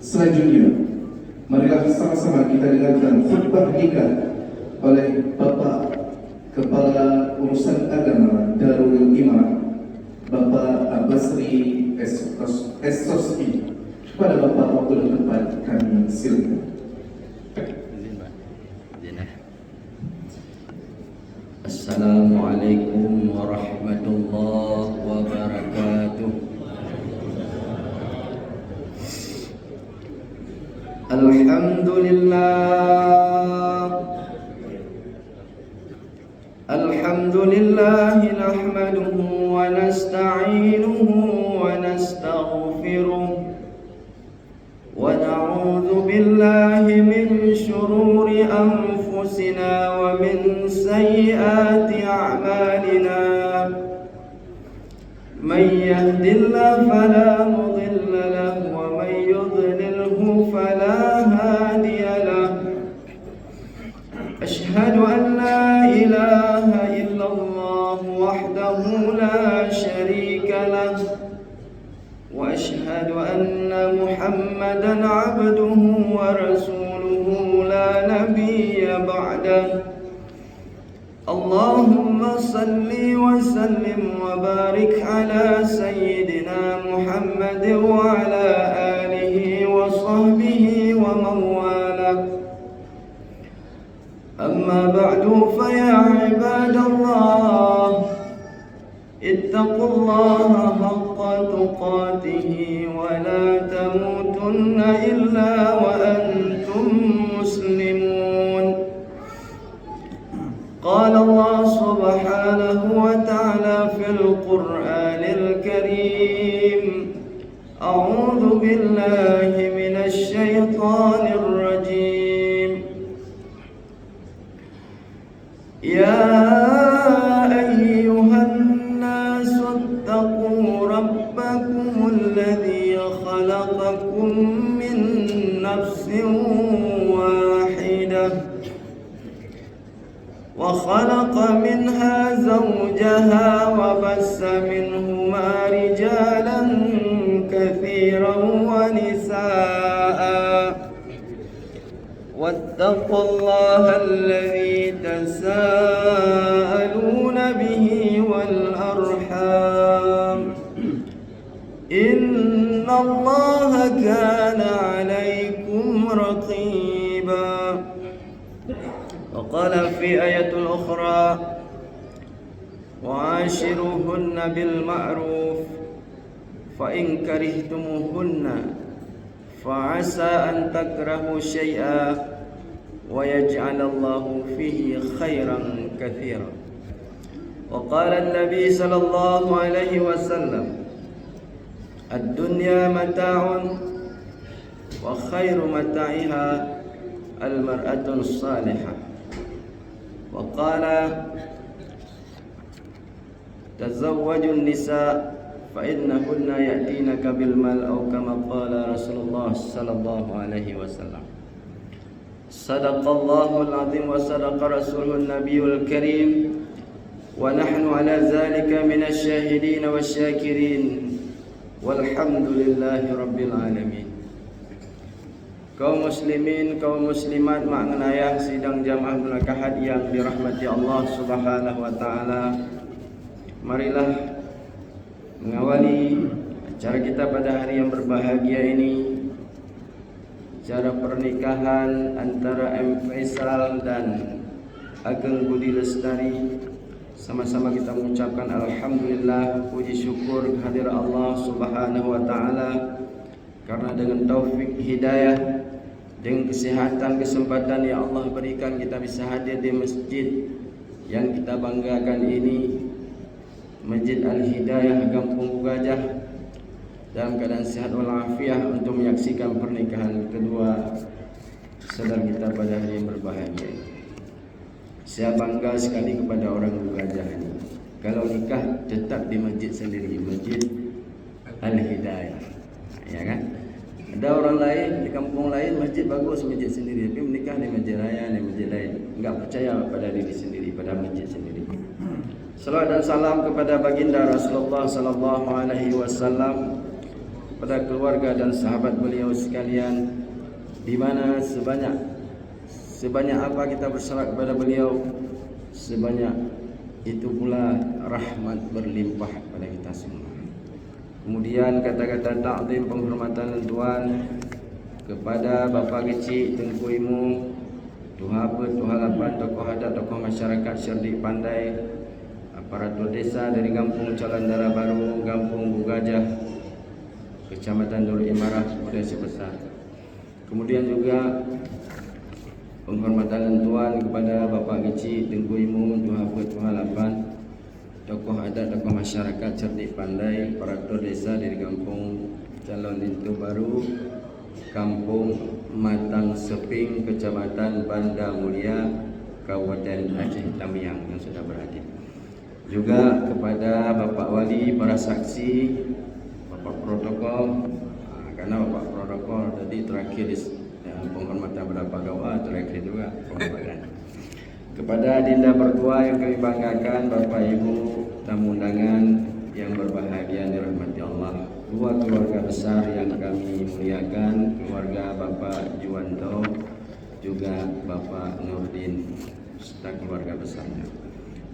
Selanjutnya, marilah sama-sama kita dengarkan khutbah nikah oleh Bapak Kepala Urusan Agama Darul Imarah, Bapak Basri Esoski. Pada Bapak waktu dan tempat kami silakan. Assalamualaikum warahmatullahi wabarakatuh. Alhamdulillah nahmaduhu wa nasta'inuhu wa nastaghfiruh wa na'udzu billahi min shururi anfusina wa min sayyiati a'malina. Man yahdihillahu fala mudilla lahu wa man yudlilhu fala hadiya lahu. Ashhadu an la ilaha illallah wahdahu la sharika lahu wa ashhadu anna Muhammadan abduhu wa rasuluhu la nabiyya ba'dahu. Allahumma salli wa sallim wa barik ala sayyidina Muhammad wa ala alihi wa sahbihi wa man walah. Amma ba'du, fa ya ibadallah, ittaqullaha haqqa tuqatih wa la tamutunna illa wa antum muslimun. Qala Allah subhanahu wa ta'ala fil Qur'anil Karim, a'udzu billahi minasy syaithanir rajim. Ya ayyuhan nasu ittaqu rabbakumul ladzi khalaqakum min nafsin wahidah wa khalaqa minha zawjaha wa bassa minhuma rijalan katsiran wa nisaa. Wattaqullaha alladzi tasaaluna bihi wal arham, innallaha kana 'alaykum raqiba. Wa qala fi ayatul ukhra, wa'ashiruhunna bil ma'ruf fa in karihtumuhunna fa'asa an takrahu syai'a wa yaj'alallahu fihi khairan katsira. Wa qala an-nabi sallallahu alaihi wasallam, ad-dunya mata'un wa khairu mata'iha al-mar'atu as-salihah. Wa qala tazawwaju an-nisa' fa innahunna ya'tinaka bil mal aw kama qala Rasulullah sallallahu alaihi wasallam. Sadaqallahul azim wa sadaqa rasuluhun nabiyul karim wa nahnu ala zalika minasy syahidin wasyakirin walhamdulillahi rabbil alamin. Kaum muslimin, kaum muslimat, maknaya sidang jamaah munakahat yang dirahmati Allah subhanahu wa ta'ala, marilah mengawali acara kita pada hari yang berbahagia ini, acara pernikahan antara M. Faisal dan Ageng Budi Lestari. Sama-sama kita mengucapkan alhamdulillah, puji syukur kehadirat Allah subhanahu wa ta'ala, karena dengan taufik hidayah, dengan kesehatan, kesempatan yang Allah berikan, kita bisa hadir di masjid yang kita banggakan ini, Masjid Al-Hidayah Kampung Gajah, dalam keadaan sehat walafiat untuk menyaksikan pernikahan kedua saudara kita pada hari yang berbahagia. Saya bangga sekali kepada orang Gajah ini. Kalau nikah tetap di masjid sendiri, Masjid Al-Hidayah, ya kan? Ada orang lain di kampung lain masjid bagus, masjid sendiri, tapi menikah di masjid raya, di masjid lain, enggak percaya pada diri sendiri, pada masjid sendiri. Salawat dan salam kepada baginda Rasulullah sallallahu alaihi wasallam, pada keluarga dan sahabat beliau sekalian, di mana sebanyak apa kita bersalawat kepada beliau, sebanyak itu pula rahmat berlimpah pada kita semua. Kemudian kata-kata ta'zim penghormatan tuan kepada bapa kecil Tengku Imu, tuha apa, tuha lapan, tokoh adat, tokoh masyarakat Syerdik Pandai, aparatur desa dari Kampung Calandara Baru, Kampung Bugajah, Kecamatan Darul Imarah, Budaya Sebesar. Kemudian juga penghormatan tuan kepada bapa kecil Tengku Imu, tuha apa, tuha lapan, tokoh adat, tokoh masyarakat Cerdik Pandai, aparatur desa dari Kampung Calon Lintu Baru, Kampung Matang Seping, Kecamatan Banda Mulia, Kabupaten Aceh Tamiang yang sudah berhadir. Juga kepada Bapak Wali, para saksi, Bapak Protokol, karena Bapak Protokol tadi terakhir penghormatan berapa gawa, terakhir juga penghormatan. Kepada Dinda Berdua yang kami banggakan, Bapak Ibu tamu undangan yang berbahagia dirahmati Allah, dua keluarga besar yang kami muliakan, keluarga Bapak Juwanto juga Bapak Nurdin serta keluarga besarnya.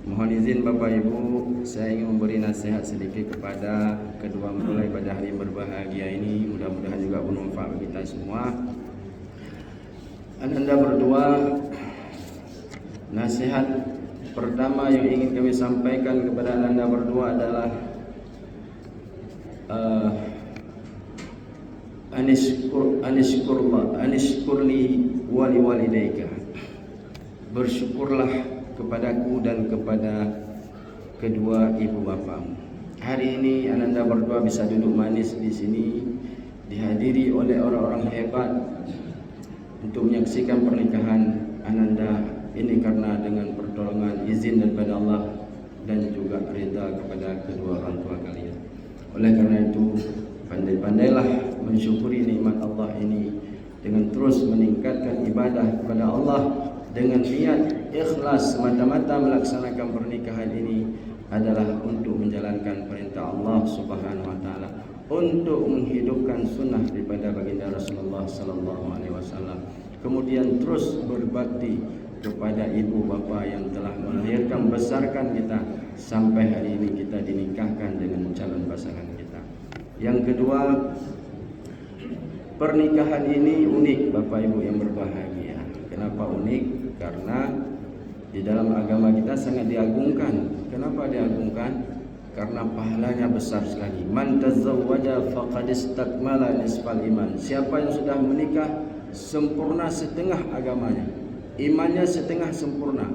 Mohon izin Bapak Ibu, saya ingin memberi nasihat sedikit kepada kedua mempelai pada hari berbahagia ini, mudah-mudahan juga bermanfaat bagi kita semua. Ananda berdua, nasihat pertama yang ingin kami sampaikan kepada Ananda berdua adalah Anishkurli wali walidaika. Bersyukurlah kepadaku dan kepada kedua ibu bapamu. Hari ini Ananda berdua bisa duduk manis di sini, dihadiri oleh orang-orang hebat untuk menyaksikan pernikahan Ananda ini karena dengan pertolongan izin daripada Allah dan juga ridha kepada kedua orang tua kalian. Oleh karena itu, pandai-pandailah mensyukuri nikmat Allah ini dengan terus meningkatkan ibadah kepada Allah dengan niat ikhlas semata-mata melaksanakan pernikahan ini adalah untuk menjalankan perintah Allah Subhanahu wa taala, untuk menghidupkan sunnah daripada baginda Rasulullah sallallahu alaihi wasallam. Kemudian terus berbakti kepada ibu bapa yang telah melahirkan besarkan kita sampai hari ini kita dinikahkan dengan calon pasangan kita. Yang kedua, pernikahan ini unik Bapak Ibu yang berbahagia. Kenapa unik? Karena di dalam agama kita sangat diagungkan. Kenapa diagungkan? Karena pahalanya besar sekali. Man tazawwaja faqad istakmala nisfal iman. Siapa yang sudah menikah sempurna setengah agamanya, imannya setengah sempurna.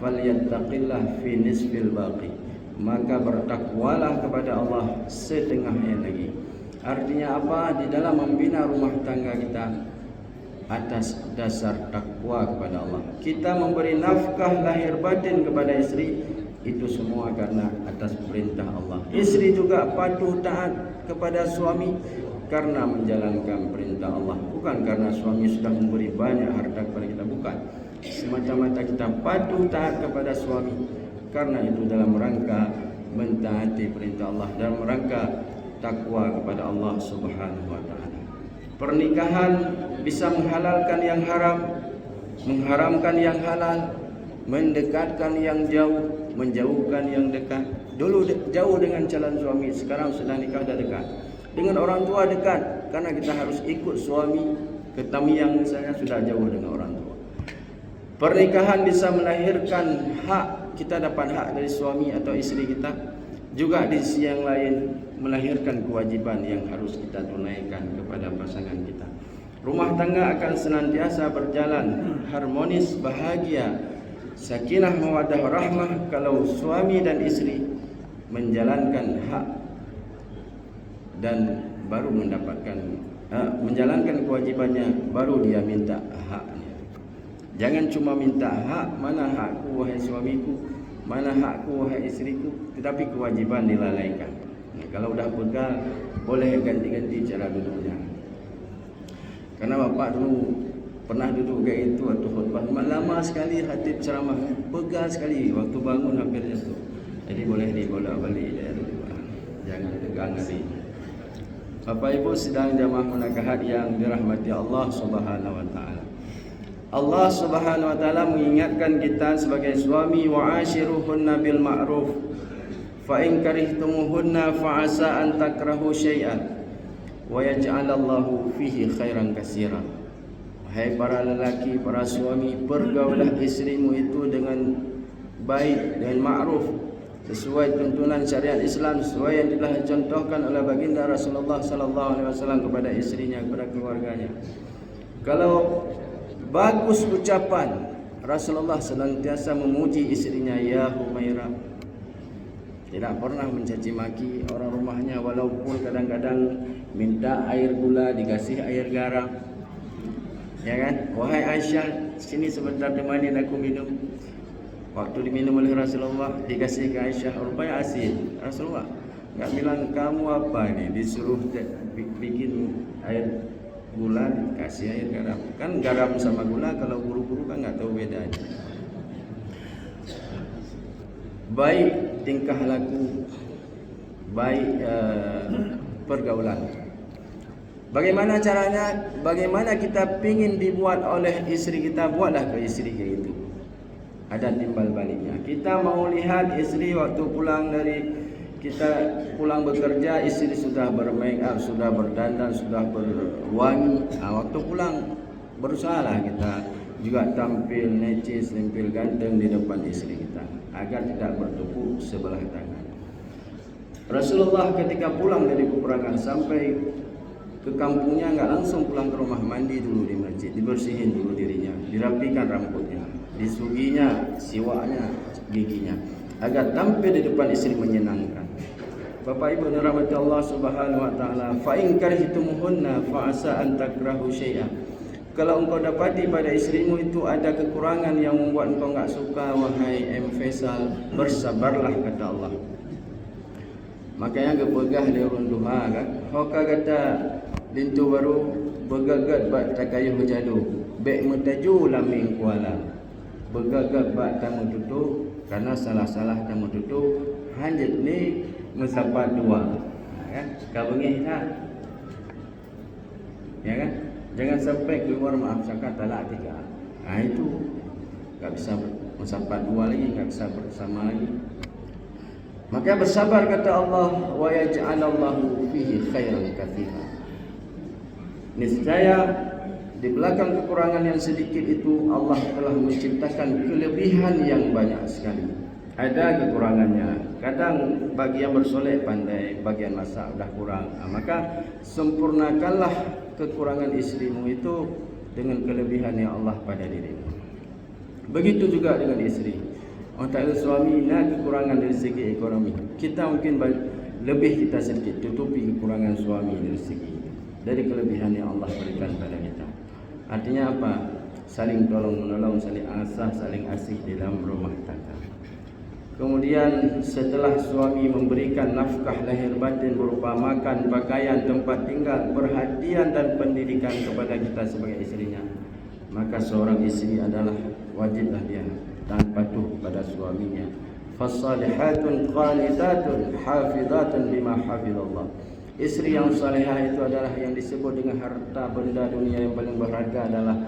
Falyattaqillah fi nisfil baqi. Maka bertakwalah kepada Allah setengahnya lagi. Artinya apa? Di dalam membina rumah tangga kita atas dasar takwa kepada Allah. Kita memberi nafkah lahir batin kepada istri, itu semua karena atas perintah Allah. Istri juga patuh taat kepada suami karena menjalankan perintah Allah, bukan karena suami sudah memberi banyak harta kepada kita, bukan. Semata-mata kita patuh taat kepada suami karena itu dalam rangka mentaati perintah Allah, dalam rangka takwa kepada Allah Subhanahu wa taala. Pernikahan bisa menghalalkan yang haram, mengharamkan yang halal, mendekatkan yang jauh, menjauhkan yang dekat. Dulu jauh dengan calon suami, sekarang sudah nikah dah dekat. Dengan orang tua dekat, karena kita harus ikut suami ke Tamiang misalnya, sudah jauh dengan orang tua. Pernikahan bisa melahirkan hak, kita dapat hak dari suami atau istri kita. Juga di sisi yang lain melahirkan kewajiban yang harus kita tunaikan kepada pasangan kita. Rumah tangga akan senantiasa berjalan harmonis, bahagia, sakinah, mawaddah, rahmah kalau suami dan istri menjalankan hak dan baru mendapatkan menjalankan kewajibannya, baru dia minta haknya. Jangan cuma minta hak, mana hakku wahai suamiku, mana hakku wahai istriku, tetapi kewajiban dilalaikan. Nah, kalau dah pegal, boleh ganti-ganti cara duduknya. Karena bapak dulu pernah duduk kayak itu waktu khutbah, lama sekali khatib ceramah, pegal sekali, waktu bangun hampir jatuh. Jadi boleh dibolak balik dia duduk, jangan tegang hati. Bapak Ibu sidang jamaah munakahat yang dirahmati Allah Subhanahu wa taala. Allah Subhanahu wa taala mengingatkan kita sebagai suami, wa ashiruhunna bil ma'ruf. Fa in karihtumuhunna fa asa an takrahu syai'an wa yaj'alallahu fihi khairan katsiran. Hai para lelaki, para suami, pergaulah isterimu itu dengan baik, dengan ma'ruf, sesuai tuntunan syariat Islam, sesuai yang telah dicontohkan oleh baginda Rasulullah sallallahu alaihi wasallam kepada istrinya, kepada keluarganya. Kalau bagus ucapan, Rasulullah senantiasa memuji istrinya, ya Humairah. Tidak pernah mencaci maki orang rumahnya, walaupun kadang-kadang minta air gula dikasih air garam. Ya kan? Wahai Aisyah, sini sebentar temanin aku minum. Waktu diminum oleh Rasulullah, dikasih ke Aisyah, rupanya asin. Rasulullah enggak bilang kamu apa ini, disuruh bikin air gula dikasih air garam. Kan garam sama gula kalau guru-guru kan enggak tahu bedanya. Baik tingkah laku, baik pergaulan. Bagaimana caranya? Bagaimana kita pingin dibuat oleh istri kita, buatlah ke istri kita itu. Ada timbal baliknya. Kita mau lihat istri waktu pulang kita bekerja, istri sudah bermake up, sudah berdandan, sudah berwangi. Waktu pulang berusahalah kita juga tampil necis, tampil ganteng di depan istri kita, agar tidak bertepuk sebelah tangan. Rasulullah ketika pulang dari peperangan sampai ke kampungnya enggak langsung pulang ke rumah, mandi dulu di masjid, dibersihin dulu dirinya, dirapikan rambutnya, disuginya, siwaknya, giginya, agar tampil di depan istri menyenangkan. Bapak Ibu dirahmati Allah Subhanahu wa taala, fa in karihtumuhunna fa asa an takrahu syai'an. Kalau engkau dapati pada istrimu itu ada kekurangan yang membuat engkau enggak suka, wahai M. Faisal, bersabarlah kata Allah. Makanya gepegah dia runduha kan. Hoka kata lintu baru begagat bat takayuh jadu. Bek metaju laming kuala. Begagat bat tamu tutu karena salah-salah tamu tutu hanjat ni mesapat dua. Kan? Kau bengih tak? Ya kan? Jangan sampai keluar maaf cakap talak tiga. Itu enggak bisa mesapat dua lagi, enggak bisa bersama lagi. Maka bersabar kata Allah, wa yaj'alallahu fihi khairan katsiran. Niscaya di belakang kekurangan yang sedikit itu Allah telah menciptakan kelebihan yang banyak sekali. Ada kekurangannya. Kadang bagian bersolek pandai, bagian masak sudah kurang. Maka sempurnakanlah kekurangan istrimu itu dengan kelebihan yang Allah pada dirimu. Begitu juga dengan istri. Orang tak ada suami nak kekurangan dari segi ekonomi, kita mungkin lebih kita sedikit tutupi kekurangan suami dari kelebihan yang Allah berikan pada kita. Artinya apa? Saling tolong menolong, saling asah, saling asih dalam rumah tangga. Kemudian setelah suami memberikan nafkah lahir batin berupa makan, pakaian, tempat tinggal, perhatian dan pendidikan kepada kita sebagai istrinya, maka seorang istri adalah wajiblah dia taat patuh pada suaminya. Fasalihatun qanitatun hafizatun lima hafizallah. Istri yang salihah itu adalah yang disebut dengan harta benda dunia yang paling berharga, adalah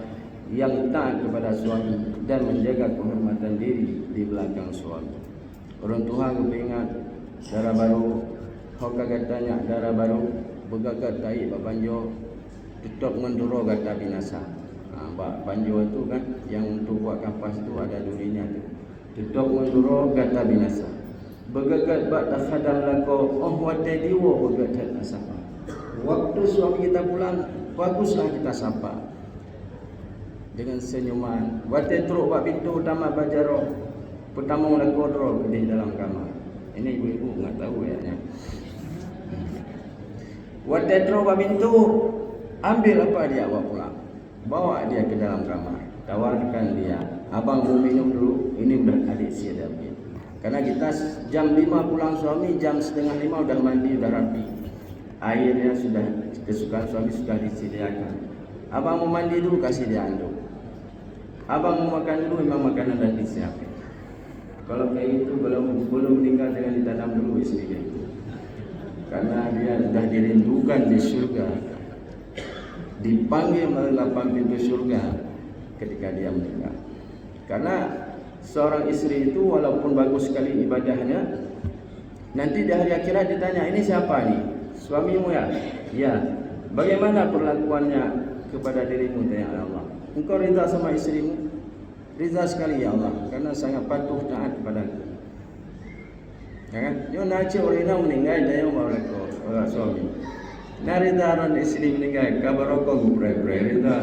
yang taat kepada suami dan menjaga kehormatan diri di belakang suami. Orang tua kepingat darah baru, hoka katanya darah baru begagat tai babanjo tutup menduro kata binasa. Bak banjo itu kan yang untuk buat kapas tu ada durinya tu. Tutup menduro kata binasa. Begagat bak takhadam lako oh watai diwo begagat asapa. Waktu suami kita pulang, baguslah kita sapa dengan senyuman. Watai teruk bak pintu utama bajaro, pertama lako dro di dalam kamar. Ini ibu-ibu enggak tahu ya. Watai teruk bak pintu, ambil apa dia bawa pulang. Bawa dia ke dalam kamar, tawarkan dia, abang mau minum dulu, ini udah adik siap. Karena kita jam 5 pulang suami, jam setengah 5 udah mandi, udah rapi. Airnya sudah kesukaan suami sudah disediakan. Abang mau mandi dulu, kasih dia anduk. Abang mau makan dulu, memang makanan sudah disiapkan. Kalau kayak itu belum meninggal, jangan ditanam dulu istri itu. karena dia sudah dirindukan di surga, dipanggil melalui 8 pintu surga ketika dia menikah. Karena seorang istri itu walaupun bagus sekali ibadahnya, nanti di hari akhirat ditanya, ini siapa nih? Suamimu ya? Ya. Bagaimana perlakuannya kepada dirimu ya Allah? Engkau ridha sama istrimu? Ridha sekali ya Allah, karena sangat patuh taat kepadaku. Ya kan? Yo nace orina meninggal dia mau orang suami. Naridaran istri meninggal, kabar rokok bre ridha.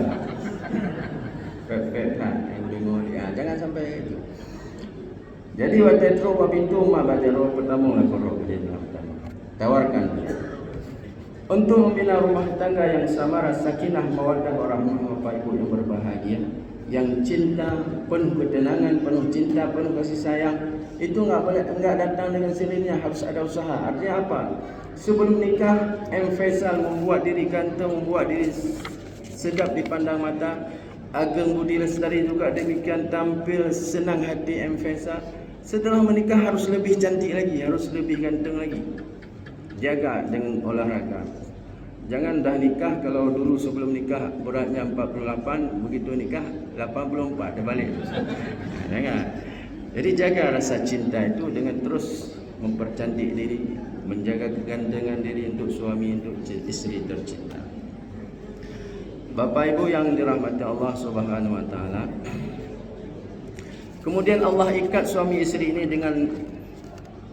Pepet yang bingung ya, jangan sampai itu. Jadi waktu itu pintu mah baca roh pertama lah korok dia pertama. Tawarkan dia. Untuk membina rumah tangga yang samara, sakinah, mawaddah, warahmah, Bapak Ibu yang berbahagia, yang cinta, penuh ketenangan, penuh cinta, penuh kasih sayang, itu enggak datang dengan sendirinya, harus ada usaha. Artinya apa? Sebelum nikah, M. Faisal membuat diri ganteng, membuat diri sedap dipandang mata. Ageng Budi Lestari juga demikian, tampil senang hati M. Faisal. Setelah menikah harus lebih cantik lagi, harus lebih ganteng lagi. Jaga dengan olahraga. Jangan dah nikah, kalau dulu sebelum nikah beratnya 48, begitu nikah 84, dah balik. Jangan. Jadi jaga rasa cinta itu dengan terus mempercantik diri, menjaga kegantengan diri untuk suami, untuk istri tercinta. Bapak Ibu yang dirahmati Allah Subhanahu wa taala. Kemudian Allah ikat suami istri ini dengan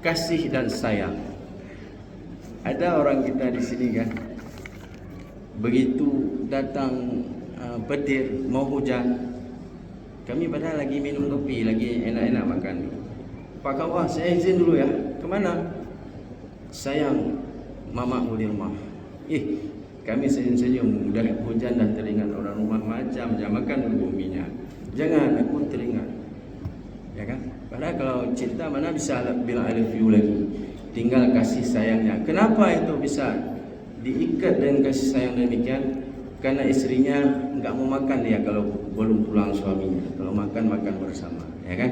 kasih dan sayang. Ada orang kita di sini kan, begitu datang petir, mau hujan, kami padahal lagi minum kopi, lagi enak-enak makan. Pak Kawah, saya izin dulu ya. Kemana? Sayang, mamaku di rumah. Kami senyum-senyum, udah hujan dah teringat orang rumah macam-macam, makan dulu minyak. Jangan, aku teringat. Ya kan? Padahal kalau cinta mana bisa bilang I love you lagi. Tinggal kasih sayangnya. Kenapa itu bisa diikat dengan kasih sayang demikian? Karena istrinya enggak mau makan dia kalau belum pulang suaminya. Kalau makan bersama, ya kan?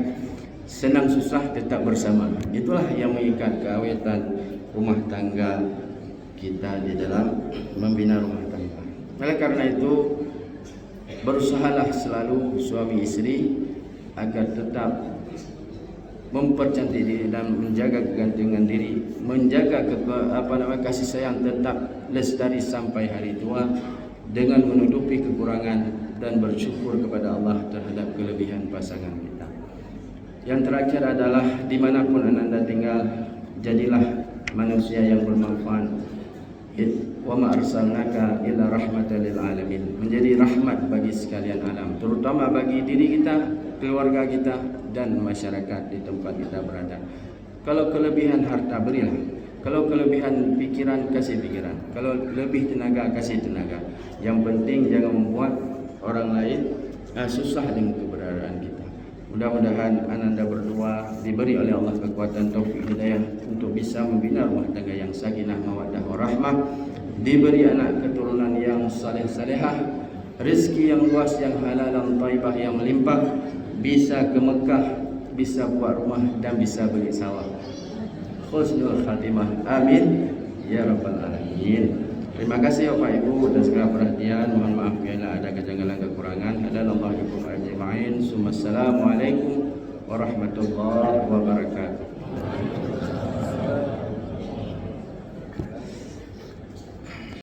Senang susah tetap bersama. Itulah yang mengikat keawetan rumah tangga kita di dalam membina rumah tangga. Oleh karena itu, berusahalah selalu suami istri agar tetap mempercantik diri dan menjaga kegantengan diri, menjaga kasih sayang tetap lestari sampai hari tua dengan menutupi kekurangan dan bersyukur kepada Allah terhadap kelebihan pasangan kita. Yang terakhir adalah dimanapun Anda tinggal, jadilah manusia yang bermanfaat. Wa ma arsalnaka illa rahmatan lil alamin, menjadi rahmat bagi sekalian alam, terutama bagi diri kita, keluarga kita dan masyarakat di tempat kita berada. Kalau kelebihan harta berilah, kalau kelebihan pikiran kasih pikiran, kalau lebih tenaga kasih tenaga. Yang penting jangan membuat orang lain susah dengan keberadaan kita. Mudah-mudahan Anda berdua diberi oleh Allah kekuatan taufik hidayah untuk bisa membina rumah tangga yang sakinah mawaddah warahmah, diberi anak keturunan yang saleh-salehah, rezeki yang luas, yang halal dan thayyibah, yang melimpah, bisa ke Mekah, bisa buat rumah dan bisa beli sawah. Husnul khatimah. Amin ya rabbal alamin. Terima kasih Bapak Ibu atas segala perhatian. Mohon maaf bila ada kejanggalan kekurangan. Hadanallahu bikum ajma'in. Assalamualaikum warahmatullahi wabarakatuh.